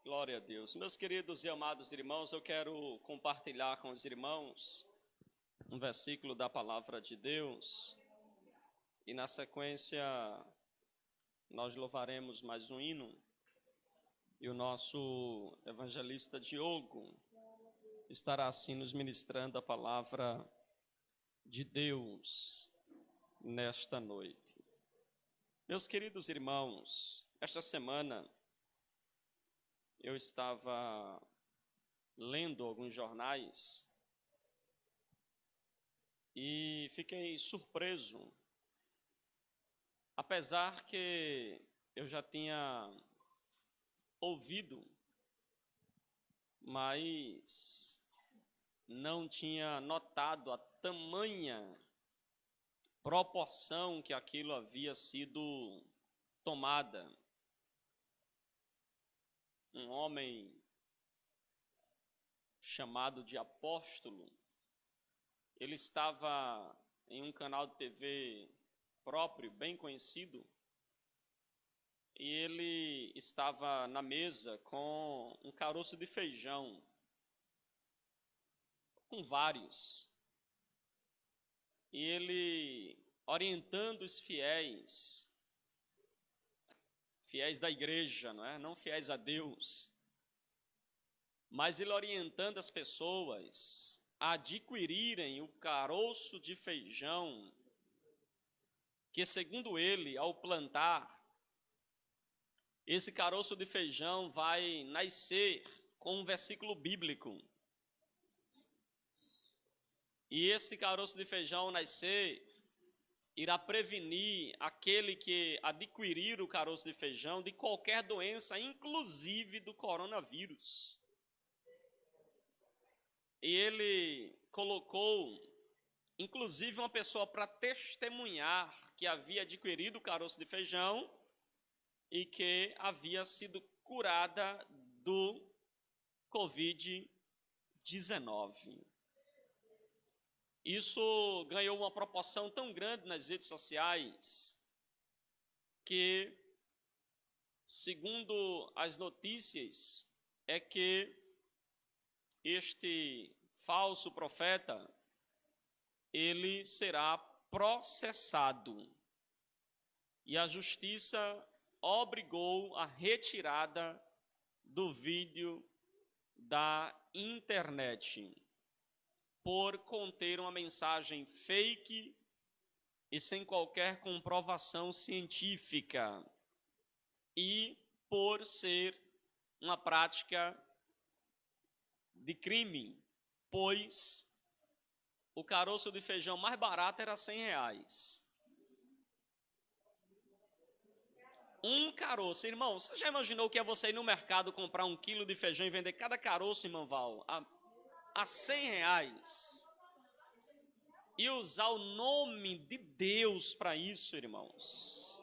Glória a Deus. Meus queridos e amados irmãos, eu quero compartilhar com os irmãos um versículo da palavra de Deus e na sequência nós louvaremos mais um hino e o nosso evangelista Diogo estará assim nos ministrando a palavra de Deus nesta noite. Meus queridos irmãos, esta semana eu estava lendo alguns jornais e fiquei surpreso, apesar que eu já tinha ouvido, mas não tinha notado a tamanha proporção que aquilo havia sido tomada. Um homem chamado de apóstolo, ele estava em um canal de TV próprio, bem conhecido, e ele estava na mesa com um caroço de feijão, com vários, e ele orientando os fiéis da igreja, não fiéis a Deus, mas ele orientando as pessoas a adquirirem o caroço de feijão, que segundo ele, ao plantar, esse caroço de feijão vai nascer com um versículo bíblico. E esse caroço de feijão nascer irá prevenir aquele que adquirir o caroço de feijão de qualquer doença, inclusive do coronavírus. E ele colocou, inclusive, uma pessoa para testemunhar que havia adquirido o caroço de feijão e que havia sido curada do Covid-19. Isso ganhou uma proporção tão grande nas redes sociais que, segundo as notícias, é que este falso profeta, ele será processado e a justiça obrigou a retirada do vídeo da internet por conter uma mensagem fake e sem qualquer comprovação científica e por ser uma prática de crime, pois o caroço de feijão mais barato era R$100. Um caroço, irmão, você já imaginou o que é você ir no mercado comprar 1 quilo de feijão e vender cada caroço, irmão Val, a R$100? E usar o nome de Deus para isso, irmãos.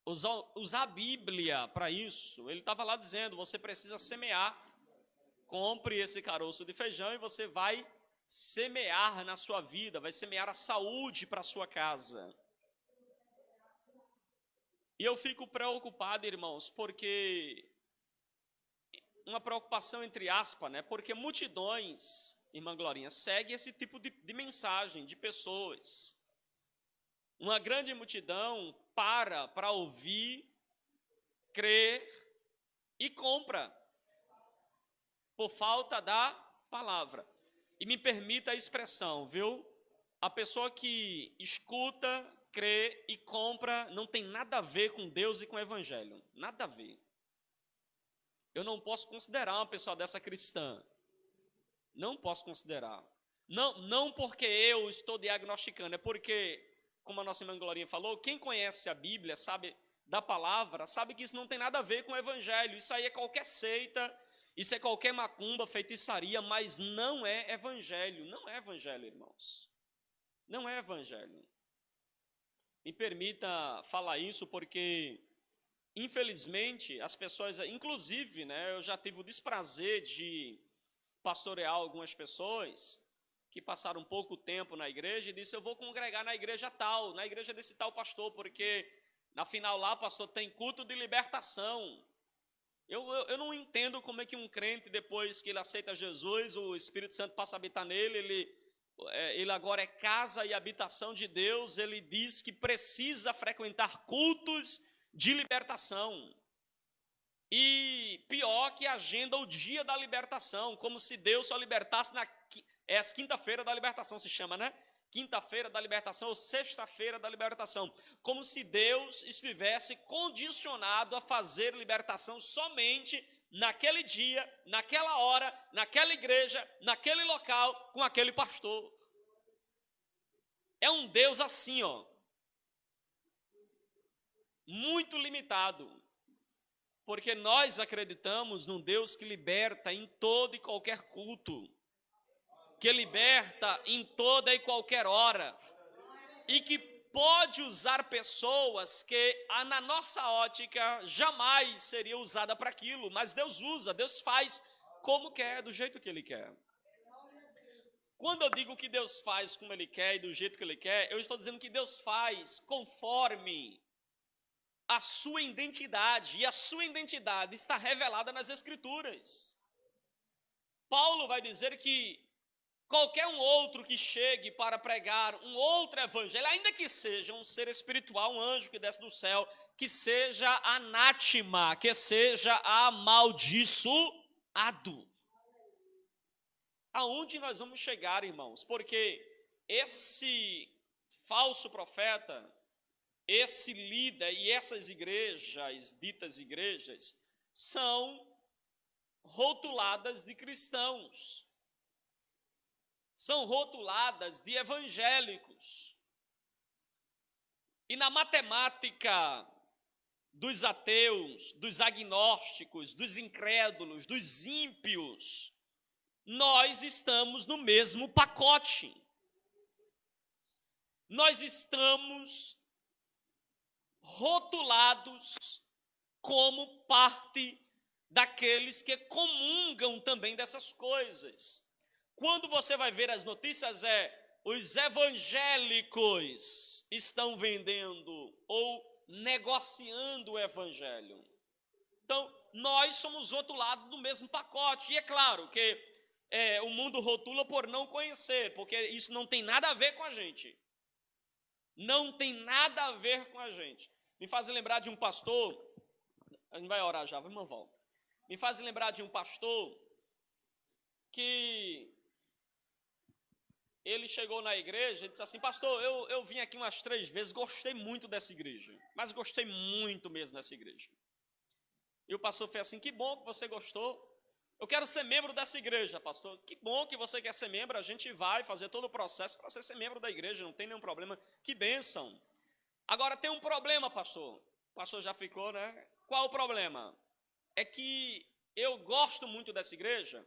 Usar a Bíblia para isso. Ele estava lá dizendo, você precisa semear. Compre esse caroço de feijão e você vai semear na sua vida, vai semear a saúde para a sua casa. E eu fico preocupado, irmãos, porque uma preocupação entre aspas, porque multidões, irmã Glorinha, seguem esse tipo de mensagem de pessoas. Uma grande multidão para ouvir, crer e compra, por falta da palavra. E me permita a expressão, viu? A pessoa que escuta, crê e compra não tem nada a ver com Deus e com o Evangelho. Nada a ver. Eu não posso considerar uma pessoa dessa cristã. Não posso considerar. Não porque eu estou diagnosticando, é porque, como a nossa irmã Glorinha falou, quem conhece a Bíblia, sabe da palavra, sabe que isso não tem nada a ver com o Evangelho. Isso aí é qualquer seita, isso é qualquer macumba, feitiçaria, mas não é Evangelho. Não é Evangelho, irmãos. Não é Evangelho. Me permita falar isso porque, infelizmente, as pessoas, inclusive, eu já tive o desprazer de pastorear algumas pessoas que passaram pouco tempo na igreja e disse, eu vou congregar na igreja tal, na igreja desse tal pastor, porque, na final lá, pastor, tem culto de libertação. Eu não entendo como é que um crente, depois que ele aceita Jesus, o Espírito Santo passa a habitar nele, ele agora é casa e habitação de Deus, ele diz que precisa frequentar cultos de libertação. E pior que agenda o dia da libertação, como se Deus só libertasse é a quinta-feira da libertação, se chama, né? Quinta-feira da libertação ou sexta-feira da libertação, como se Deus estivesse condicionado a fazer libertação somente naquele dia, naquela hora, naquela igreja, naquele local, com aquele pastor. É um Deus assim, ó, muito limitado, porque nós acreditamos num Deus que liberta em todo e qualquer culto, que liberta em toda e qualquer hora, e que pode usar pessoas que, na nossa ótica, jamais seria usada para aquilo, mas Deus usa, Deus faz como quer, do jeito que Ele quer. Quando eu digo que Deus faz como Ele quer e do jeito que Ele quer, eu estou dizendo que Deus faz conforme a sua identidade, e a sua identidade está revelada nas Escrituras. Paulo vai dizer que qualquer um outro que chegue para pregar um outro evangelho, ainda que seja um ser espiritual, um anjo que desce do céu, que seja anátema, que seja amaldiçoado. Aonde nós vamos chegar, irmãos? Porque esse falso profeta, esse líder e essas igrejas, ditas igrejas, são rotuladas de cristãos. São rotuladas de evangélicos. E na matemática dos ateus, dos agnósticos, dos incrédulos, dos ímpios, nós estamos no mesmo pacote. Nós estamos rotulados como parte daqueles que comungam também dessas coisas. Quando você vai ver as notícias, os evangélicos estão vendendo ou negociando o evangelho. Então, nós somos outro lado do mesmo pacote. E é claro que o mundo rotula por não conhecer, porque isso não tem nada a ver com a gente. Não tem nada a ver com a gente. Me faz lembrar de um pastor, a gente vai orar já, vamos voltar. Me faz lembrar de um pastor que ele chegou na igreja e disse assim: pastor, eu vim aqui umas 3 vezes, gostei muito dessa igreja, mas gostei muito mesmo dessa igreja. E o pastor fez assim: que bom que você gostou, eu quero ser membro dessa igreja, pastor. Que bom que você quer ser membro, a gente vai fazer todo o processo para você ser membro da igreja, não tem nenhum problema, que bênção. Agora tem um problema, pastor. O pastor já ficou, né? Qual o problema? É que eu gosto muito dessa igreja,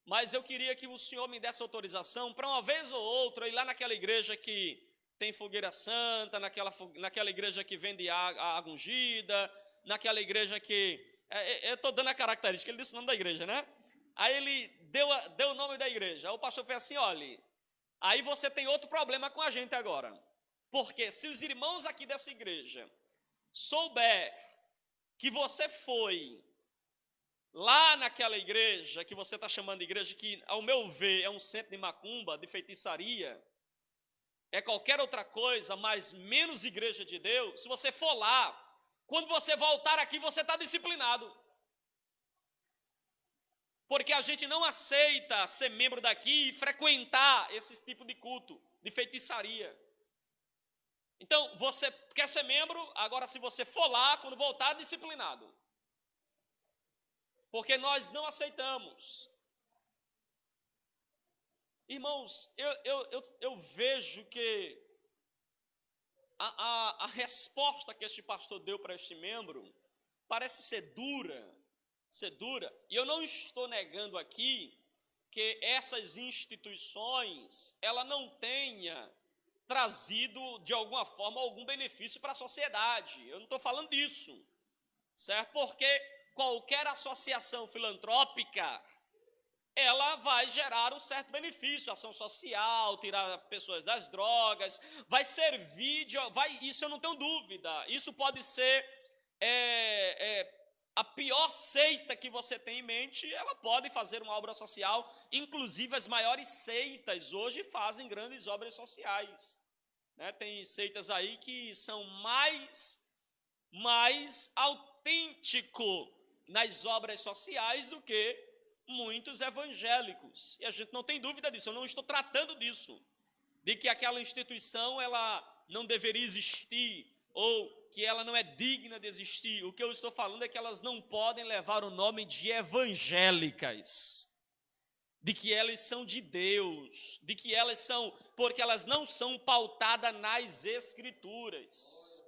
mas eu queria que o senhor me desse autorização para uma vez ou outra ir lá naquela igreja que tem fogueira santa, naquela igreja que vende água ungida, naquela igreja que... eu estou dando a característica, ele disse o nome da igreja, né? Aí ele deu o nome da igreja. Aí o pastor fez assim: olha, aí você tem outro problema com a gente agora. Porque se os irmãos aqui dessa igreja souber que você foi lá naquela igreja que você está chamando de igreja, que ao meu ver é um centro de macumba, de feitiçaria, é qualquer outra coisa, mas menos igreja de Deus, se você for lá, quando você voltar aqui, você está disciplinado. Porque a gente não aceita ser membro daqui e frequentar esse tipo de culto, de feitiçaria. Então, você quer ser membro, agora se você for lá, quando voltar, disciplinado. Porque nós não aceitamos. Irmãos, eu vejo que a resposta que este pastor deu para este membro parece ser dura, e eu não estou negando aqui que essas instituições, ela não tenha trazido, de alguma forma, algum benefício para a sociedade. Eu não estou falando disso, certo? Porque qualquer associação filantrópica, ela vai gerar um certo benefício, ação social, tirar pessoas das drogas, vai servir, isso eu não tenho dúvida, isso pode ser a pior seita que você tem em mente, ela pode fazer uma obra social. Inclusive, as maiores seitas hoje fazem grandes obras sociais, né? Tem seitas aí que são mais autêntico nas obras sociais do que muitos evangélicos. E a gente não tem dúvida disso. Eu não estou tratando disso, de que aquela instituição ela não deveria existir ou que ela não é digna de existir. O que eu estou falando é que elas não podem levar o nome de evangélicas, de que elas são de Deus, de que elas são, porque elas não são pautadas nas Escrituras.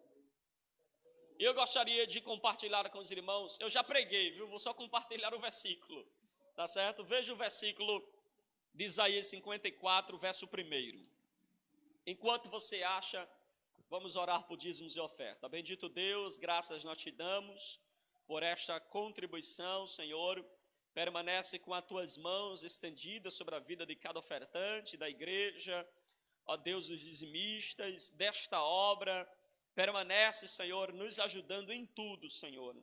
Eu gostaria de compartilhar com os irmãos, eu já preguei, viu? Vou só compartilhar o versículo, tá certo? Veja o versículo de Isaías 54, verso 1. Enquanto você acha, vamos orar por dízimos e oferta. Bendito Deus, graças nós te damos por esta contribuição, Senhor. Permanece com as tuas mãos estendidas sobre a vida de cada ofertante da igreja, ó Deus, os dizimistas desta obra. Permanece, Senhor, nos ajudando em tudo, Senhor.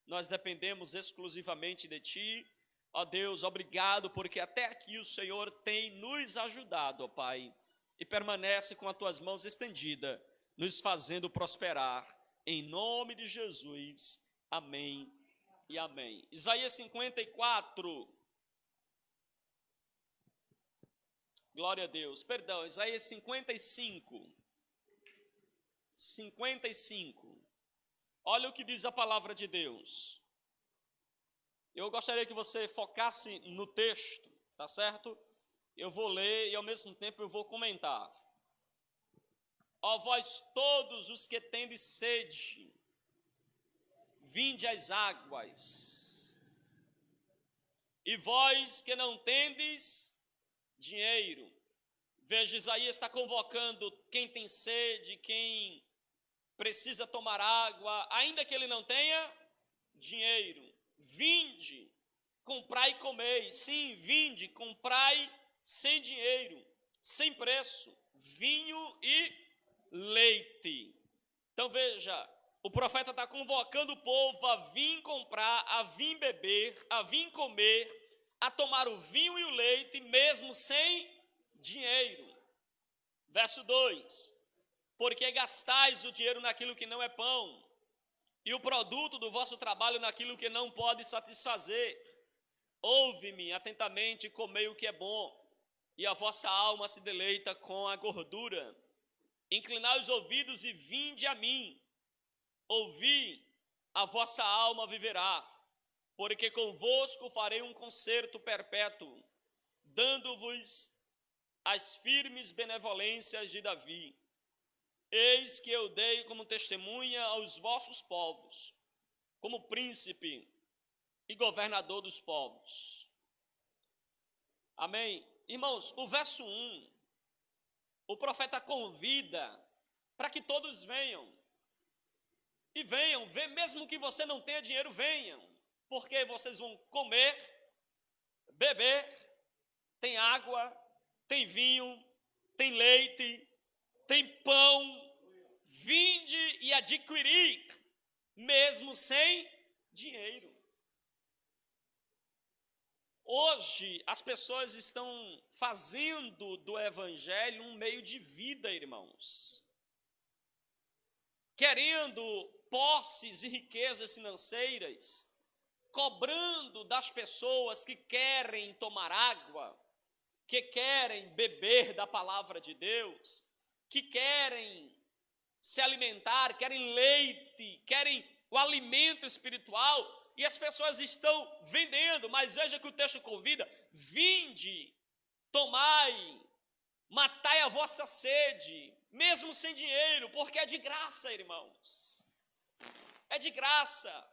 Nós dependemos exclusivamente de Ti. Ó Deus, obrigado, porque até aqui o Senhor tem nos ajudado, ó Pai. E permanece com as Tuas mãos estendidas, nos fazendo prosperar. Em nome de Jesus. Amém e amém. Isaías 54. Glória a Deus. Perdão, Isaías 55. 55. Olha o que diz a palavra de Deus. Eu gostaria que você focasse no texto, tá certo? Eu vou ler e ao mesmo tempo eu vou comentar. Ó vós todos os que tendes sede, vinde às águas. E vós que não tendes dinheiro. Veja, Isaías está convocando quem tem sede, quem precisa tomar água, ainda que ele não tenha dinheiro. Vinde, comprai e comei. Sim, vinde, comprai sem dinheiro, sem preço, vinho e leite. Então veja, o profeta está convocando o povo a vir comprar, a vir beber, a vir comer, a tomar o vinho e o leite, mesmo sem dinheiro. Verso 2. Porque gastais o dinheiro naquilo que não é pão, e o produto do vosso trabalho naquilo que não pode satisfazer. Ouve-me atentamente e comei o que é bom, e a vossa alma se deleita com a gordura. Inclinai os ouvidos e vinde a mim. Ouvi, a vossa alma viverá, porque convosco farei um concerto perpétuo, dando-vos as firmes benevolências de Davi. Eis que eu dei como testemunha aos vossos povos, como príncipe e governador dos povos. Amém? Irmãos, o verso 1, o profeta convida para que todos venham. E venham, mesmo que você não tenha dinheiro, venham. Porque vocês vão comer, beber, tem água, tem vinho, tem leite, tem pão. Vinde e adquirir, mesmo sem dinheiro. Hoje, as pessoas estão fazendo do evangelho um meio de vida, irmãos. Querendo posses e riquezas financeiras, cobrando das pessoas que querem tomar água, que querem beber da palavra de Deus, que querem se alimentar, querem leite, querem o alimento espiritual, e as pessoas estão vendendo. Mas veja que o texto convida: vinde, tomai, matai a vossa sede, mesmo sem dinheiro, porque é de graça, irmãos. É de graça.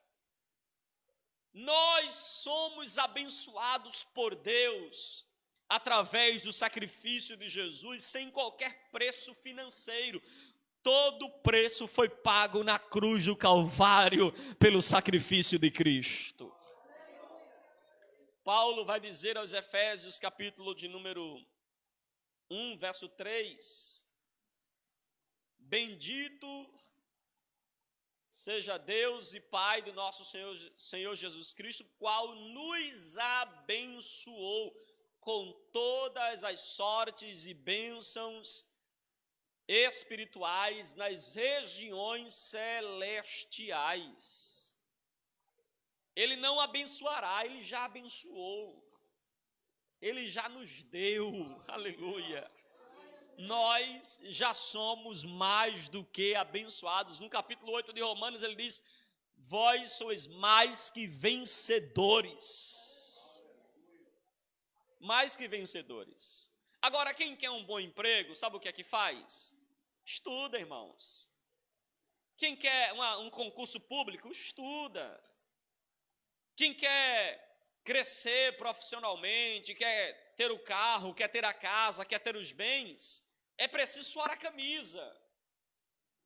Nós somos abençoados por Deus através do sacrifício de Jesus, sem qualquer preço financeiro. Todo o preço foi pago na cruz do Calvário pelo sacrifício de Cristo. Paulo vai dizer aos Efésios, capítulo de número 1, verso 3: Bendito seja Deus e Pai do nosso Senhor Jesus Cristo, qual nos abençoou com todas as sortes e bênçãos espirituais nas regiões celestiais. Ele não abençoará, ele já abençoou. Ele já nos deu, aleluia. Nós já somos mais do que abençoados. No capítulo 8 de Romanos ele diz: vós sois mais que vencedores. Mais que vencedores. Agora, quem quer um bom emprego, sabe o que é que faz? Estuda, irmãos. Quem quer um concurso público, estuda. Quem quer crescer profissionalmente, quer ter o carro, quer ter a casa, quer ter os bens, é preciso suar a camisa.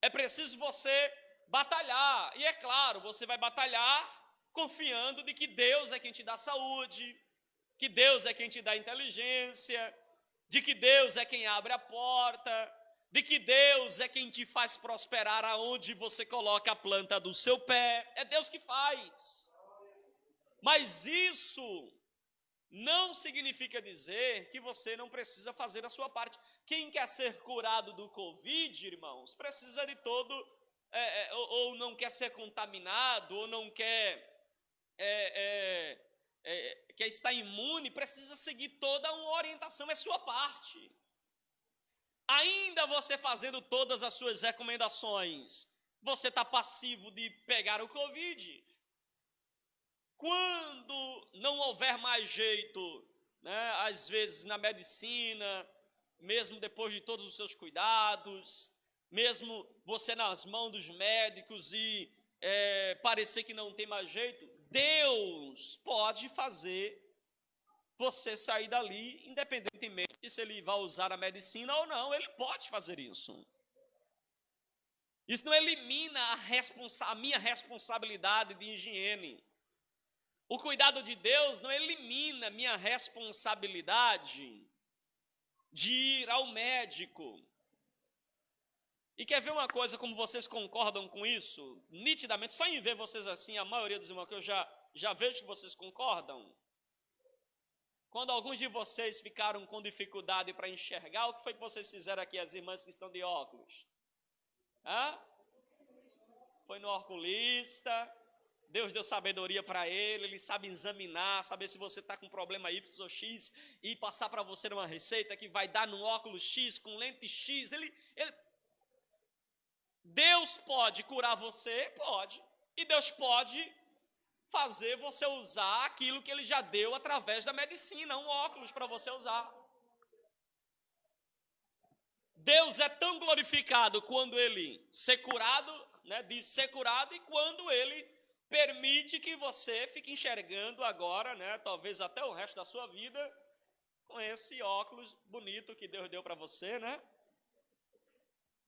É preciso você batalhar. E é claro, você vai batalhar confiando de que Deus é quem te dá saúde, que Deus é quem te dá inteligência, de que Deus é quem abre a porta, de que Deus é quem te faz prosperar aonde você coloca a planta do seu pé. É Deus que faz. Mas isso não significa dizer que você não precisa fazer a sua parte. Quem quer ser curado do Covid, irmãos, precisa de todo, ou não quer ser contaminado, ou não quer, quer estar imune, precisa seguir toda uma orientação, é sua parte. Ainda você fazendo todas as suas recomendações, você está passivo de pegar o Covid. Quando não houver mais jeito, né, às vezes na medicina, mesmo depois de todos os seus cuidados, mesmo você nas mãos dos médicos e parecer que não tem mais jeito, Deus pode fazer você sair dali, independentemente se ele vai usar a medicina ou não, ele pode fazer isso. Isso não elimina a minha responsabilidade de higiene. O cuidado de Deus não elimina minha responsabilidade de ir ao médico. E quer ver uma coisa, como vocês concordam com isso? Nitidamente, só em ver vocês assim, a maioria dos irmãos que eu já vejo que vocês concordam. Quando alguns de vocês ficaram com dificuldade para enxergar, o que foi que vocês fizeram aqui, as irmãs que estão de óculos? Foi no oculista. Deus deu sabedoria para ele sabe examinar, saber se você está com problema Y ou X, e passar para você uma receita que vai dar no óculos X, com lente X. Deus pode curar você? Pode. E Deus pode fazer você usar aquilo que ele já deu através da medicina, um óculos para você usar. Deus é tão glorificado quando ele ser curado, né, diz ser curado, e quando ele permite que você fique enxergando agora, né, talvez até o resto da sua vida, com esse óculos bonito que Deus deu para você, né?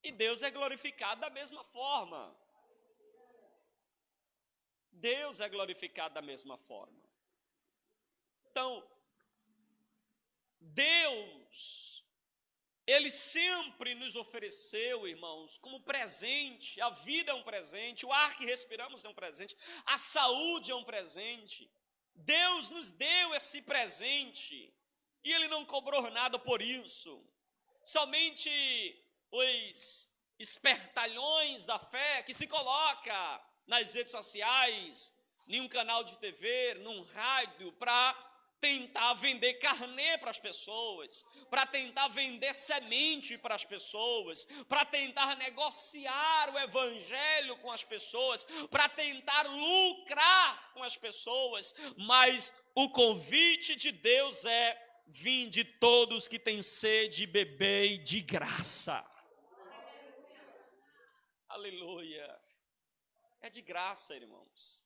E Deus é glorificado da mesma forma. Deus é glorificado da mesma forma. Então, Deus, ele sempre nos ofereceu, irmãos, como presente. A vida é um presente, o ar que respiramos é um presente, a saúde é um presente. Deus nos deu esse presente e ele não cobrou nada por isso. Somente os espertalhões da fé que se coloca nas redes sociais, em um canal de TV, num rádio, para tentar vender carnê para as pessoas, para tentar vender semente para as pessoas, para tentar negociar o evangelho com as pessoas, para tentar lucrar com as pessoas, mas o convite de Deus é: vinde todos que têm sede, bebei de graça. Aleluia. É de graça, irmãos.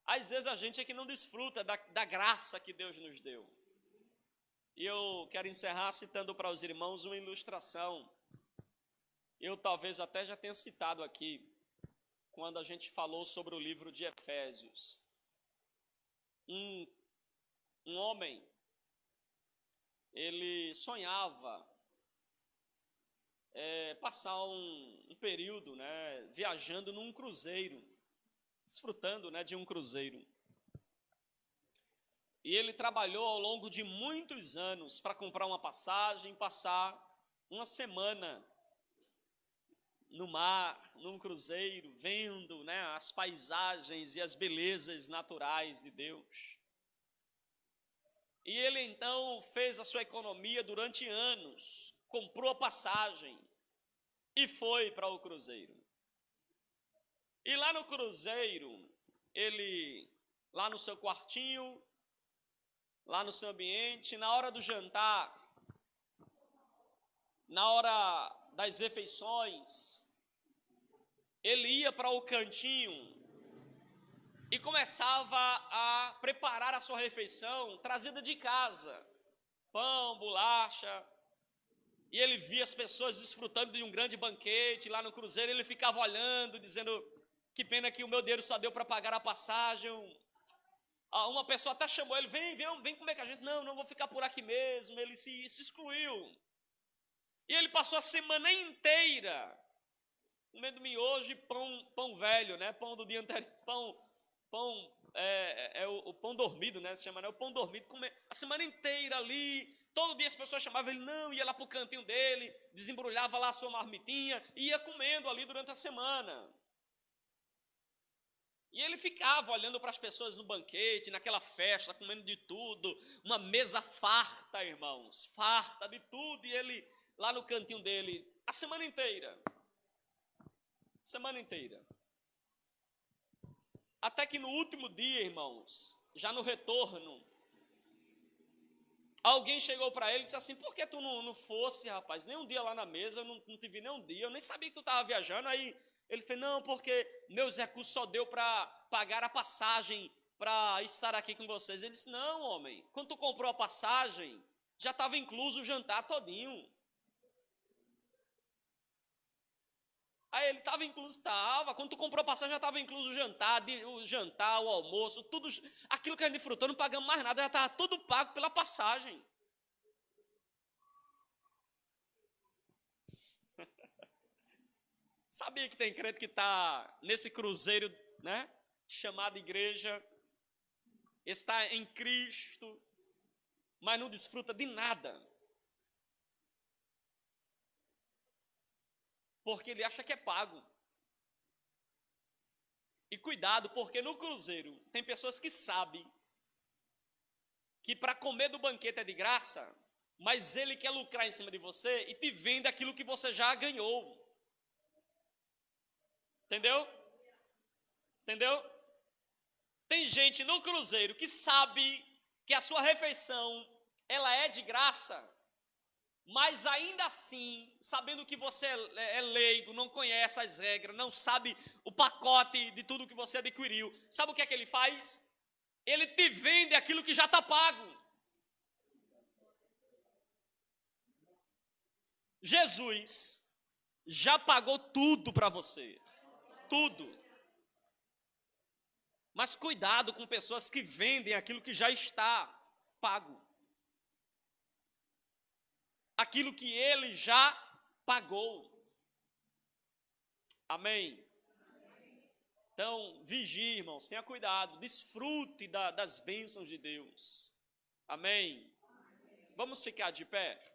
Às vezes a gente é que não desfruta da graça que Deus nos deu. E eu quero encerrar citando para os irmãos uma ilustração. Eu talvez até já tenha citado aqui, quando a gente falou sobre o livro de Efésios. Um homem, ele sonhava passar um período, né, viajando num cruzeiro, desfrutando, né, de um cruzeiro. E ele trabalhou ao longo de muitos anos para comprar uma passagem, passar uma semana no mar, num cruzeiro, vendo, né, as paisagens e as belezas naturais de Deus. E ele então fez a sua economia durante anos, comprou a passagem e foi para o cruzeiro. E lá no cruzeiro, ele, lá no seu quartinho, lá no seu ambiente, na hora do jantar, na hora das refeições, ele ia para o cantinho e começava a preparar a sua refeição trazida de casa, pão, bolacha, e ele via as pessoas desfrutando de um grande banquete lá no cruzeiro, ele ficava olhando, dizendo, que pena que o meu dinheiro só deu para pagar a passagem. Uma pessoa até chamou ele, vem comer com a gente. Não vou ficar por aqui mesmo. Ele se excluiu. E ele passou a semana inteira comendo miojo e pão velho, né? Pão do dia anterior, o pão dormido, né? Se chama, né? O pão dormido, a semana inteira ali. Todo dia as pessoas chamavam ele, ia lá para o cantinho dele, desembrulhava lá a sua marmitinha e ia comendo ali durante a semana. E ele ficava olhando para as pessoas no banquete, naquela festa, comendo de tudo, uma mesa farta, irmãos, farta de tudo, e ele lá no cantinho dele, a semana inteira. Semana inteira. Até que no último dia, irmãos, já no retorno, alguém chegou para ele e disse assim, por que tu não fosse, rapaz, nem um dia lá na mesa, eu não te vi nem um dia, eu nem sabia que tu estava viajando. Aí ele fez, não, porque meus recursos só deu para pagar a passagem para estar aqui com vocês. Ele disse, não, homem, quando tu comprou a passagem, já estava incluso o jantar todinho. Aí ele estava incluso, quando tu comprou a passagem já estava incluso o jantar, o almoço, tudo, aquilo que a gente desfrutou, não pagamos mais nada, já estava tudo pago pela passagem. Sabia que tem crente que está nesse cruzeiro, né, chamado igreja, está em Cristo, mas não desfruta de nada. Porque ele acha que é pago. E cuidado, porque no cruzeiro tem pessoas que sabem que para comer do banquete é de graça, mas ele quer lucrar em cima de você e te vende aquilo que você já ganhou. Entendeu? Entendeu? Tem gente no cruzeiro que sabe que a sua refeição, ela é de graça, mas ainda assim, sabendo que você é leigo, não conhece as regras, não sabe o pacote de tudo que você adquiriu, sabe o que é que ele faz? Ele te vende aquilo que já está pago. Jesus já pagou tudo para você. Tudo. Mas cuidado com pessoas que vendem aquilo que já está pago. Aquilo que ele já pagou. Amém? Então, vigie, irmãos, tenha cuidado, desfrute das bênçãos de Deus. Amém? Vamos ficar de pé?